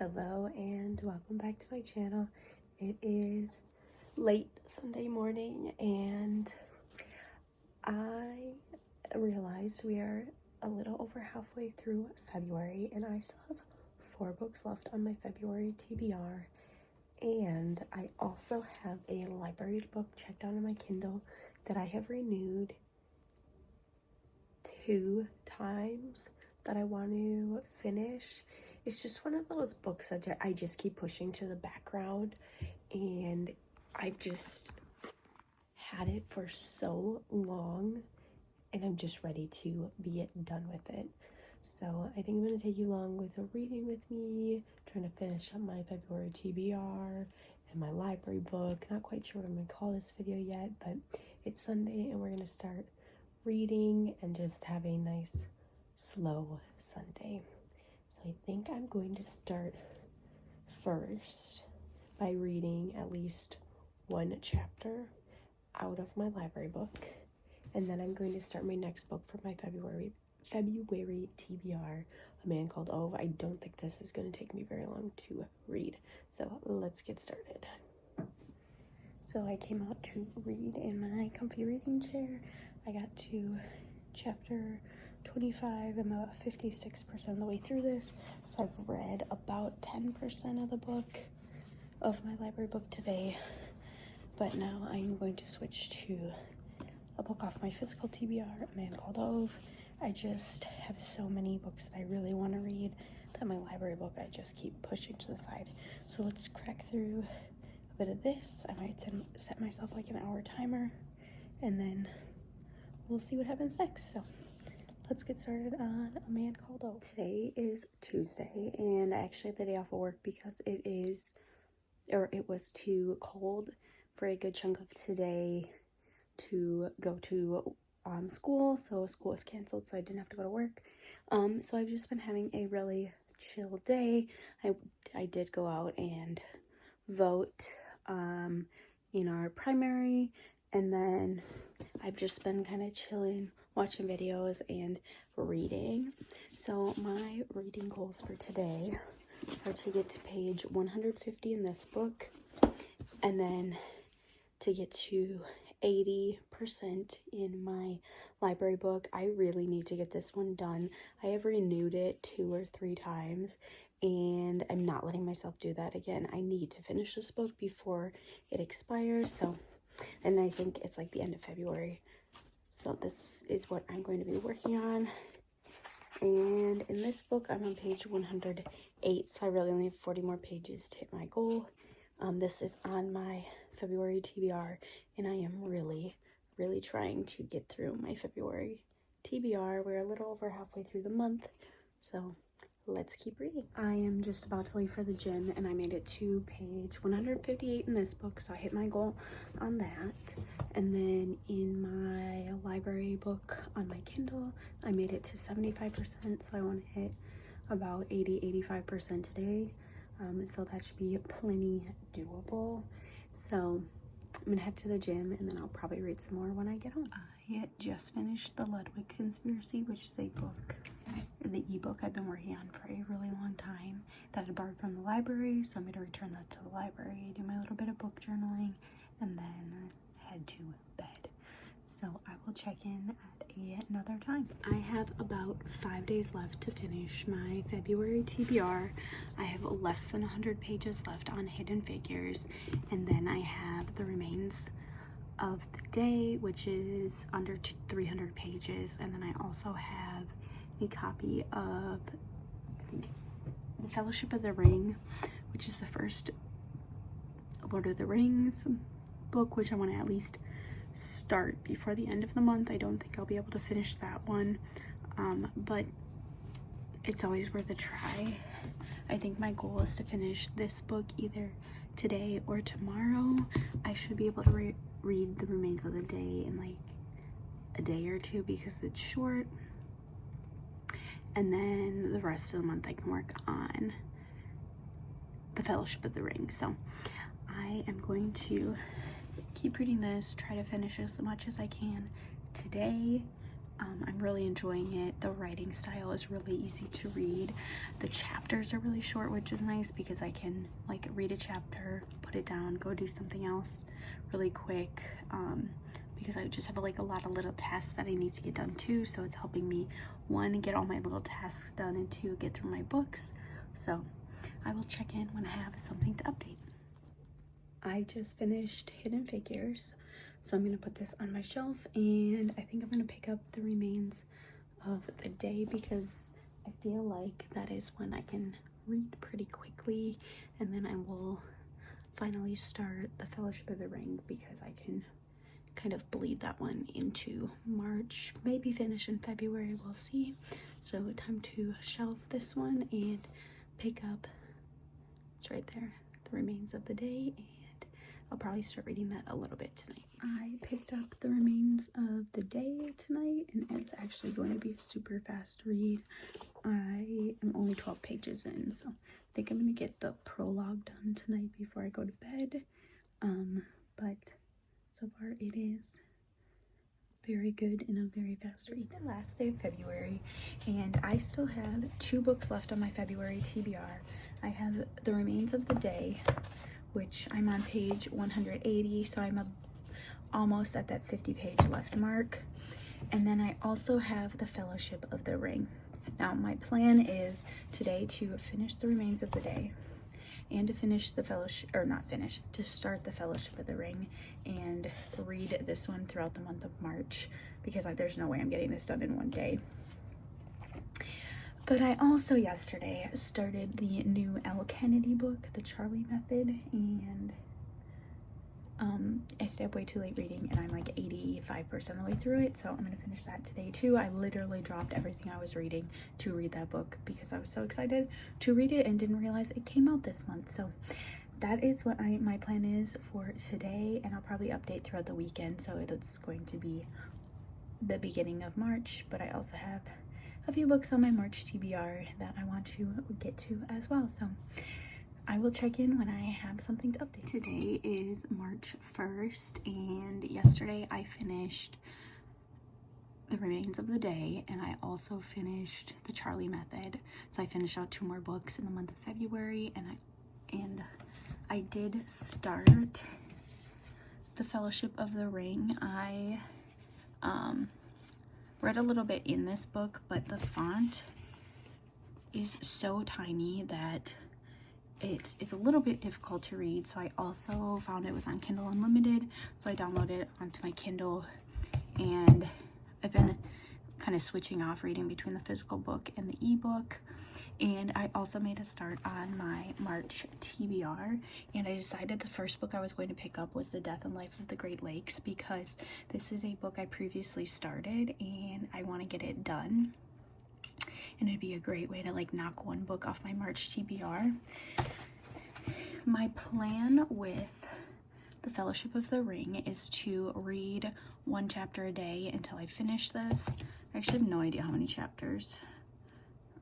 Hello and welcome back to my channel. It is late Sunday morning and I realized we are a little over halfway through February and I still have 4 books left on my February TBR, and I also have a library book checked out on my Kindle that I have renewed 2 times that I want to finish. It's just one of those books that I just keep pushing to the background, and I've just had it for so long and I'm just ready to be done with it. So I think I'm going to take you along with a reading with me, trying to finish up my February TBR and my library book. Not quite sure what I'm going to call this video yet, but it's Sunday and we're going to start reading and just have a nice slow Sunday. So I think I'm going to start first by reading at least 1 chapter out of my library book, and then I'm going to start my next book for my February TBR, A Man Called Ove. I don't think this is going to take me very long to read, so let's get started. So I came out to read in my comfy reading chair. I got to chapter 25. I'm about 56% of the way through this, so I've read about 10% of the book of my library book today, but now I'm going to switch to a book off my physical TBR, A Man Called Ove. I just have so many books that I really want to read that my library book I just keep pushing to the side. So let's crack through a bit of this. I might set myself like an hour timer, and then we'll see what happens next. So let's get started on A Man Called Ove. Today is Tuesday, and I actually had the day off of work because it was too cold for a good chunk of today to go to school, so school was canceled, so I didn't have to go to work. So I've just been having a really chill day. I did go out and vote in our primary, and then I've just been kind of chilling, watching videos and reading. So my reading goals for today are to get to page 150 in this book, and then to get to 80% in my library book. I really need to get this one done. I have renewed it 2 or 3 times, and I'm not letting myself do that again. I need to finish this book before it expires. So, and I think it's like the end of February. So this is what I'm going to be working on. And in this book, I'm on page 108, so I really only have 40 more pages to hit my goal. This is on my February TBR, and I am really trying to get through my February TBR. We're a little over halfway through the month, so let's keep reading. I am just about to leave for the gym, and I made it to page 158 in this book, so I hit my goal on that. And then in my library book on my Kindle, I made it to 75%, so I want to hit about 80-85% today. So that should be plenty doable. So I'm gonna head to the gym, and then I'll probably read some more when I get home. I just finished The Ludwig Conspiracy, which is a book, the ebook I've been working on for a really long time that I borrowed from the library, so I'm gonna return that to the library, do my little bit of book journaling, and then head to bed. So I will check in at another time. I have about 5 days left to finish my February TBR. I have less than 100 pages left on Hidden Figures, and then I have the remains of the day, which is under 300 pages, and then I also have a copy of, I think, The Fellowship of the Ring, which is the first Lord of the Rings book, which I want to at least start before the end of the month. I don't think I'll be able to finish that one, but it's always worth a try. I think my goal is to finish this book either today or tomorrow. I should be able to read the remains of the day in like a day or 2 because it's short, and then the rest of the month I can work on The Fellowship of the Ring. So I am going to keep reading this, try to finish as much as I can today, I'm really enjoying it. The writing style is really easy to read. The chapters are really short, which is nice because I can like read a chapter, put it down, go do something else really quick, because I just have like a lot of little tasks that I need to get done too. So it's helping me, one, get all my little tasks done, and two, get through my books. So I will check in when I have something to update. I just finished Hidden Figures, so I'm going to put this on my shelf, and I think I'm going to pick up The Remains of the Day because I feel like that is when I can read pretty quickly, and then I will finally start The Fellowship of the Ring because I can kind of bleed that one into March, maybe finish in February, we'll see. So time to shelf this one and pick up, it's right there, The Remains of the Day, and I'll probably start reading that a little bit tonight. I picked up The Remains of the Day tonight, and it's actually going to be a super fast read. I am only 12 pages in, so I think I'm going to get the prologue done tonight before I go to bed. But so far it is very good and a very fast read. It's the last day of February, and I still have 2 books left on my February TBR. I have The Remains of the Day, which I'm on page 180, so I'm almost at that 50-page left mark. And then I also have The Fellowship of the Ring. Now, my plan is today to finish The Remains of the Day and to finish the Fellowship, or not finish, to start The Fellowship of the Ring and read this one throughout the month of March, because there's no way I'm getting this done in one day. But I also yesterday started the new Elle Kennedy book, The Charlie Method, and I stayed up way too late reading, and I'm like 85% of the way through it, so I'm gonna finish that today too. I literally dropped everything I was reading to read that book because I was so excited to read it and didn't realize it came out this month. So that is what my plan is for today, and I'll probably update throughout the weekend, so it's going to be the beginning of March. But I also have a few books on my March TBR that I want to get to as well, so I will check in when I have something to update. Today is March 1st, and yesterday I finished The Remains of the Day, and I also finished The Charlie Method. So I finished out 2 more books in the month of February, and I did start The Fellowship of the Ring. I read a little bit in this book, but the font is so tiny that it's a little bit difficult to read. So I also found it was on Kindle Unlimited, so I downloaded it onto my Kindle, and I've been kind of switching off reading between the physical book and the ebook. And I also made a start on my March TBR, and I decided the first book I was going to pick up was The Death and Life of the Great Lakes, because this is a book I previously started and I want to get it done, and it'd be a great way to like knock one book off my March TBR. My plan with The Fellowship of the Ring is to read 1 chapter a day until I finish this. I actually have no idea how many chapters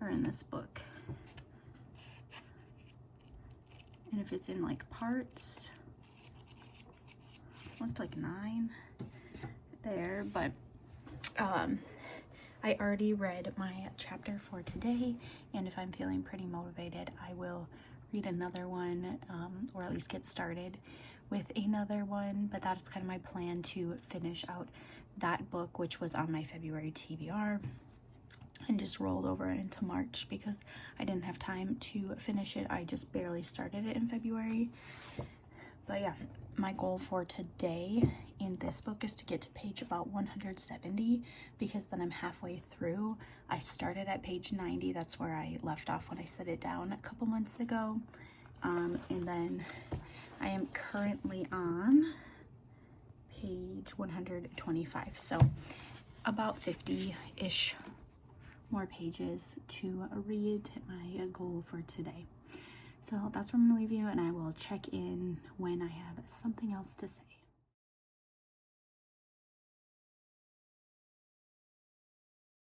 are in this book, and if it's in like parts, looked like 9 there. But I already read my chapter for today, and if I'm feeling pretty motivated, I will read another one, or at least get started with another one. But that's kind of my plan, to finish out that book, which was on my February TBR, and just rolled over into March because I didn't have time to finish it. I just barely started it in February. But yeah, my goal for today in this book is to get to page about 170, because then I'm halfway through. I started at page 90. That's where I left off when I set it down a couple months ago. And then I am currently on page 125. So about 50-ish more pages to read, my goal for today. So that's where I'm gonna leave you, and I will check in when I have something else to say.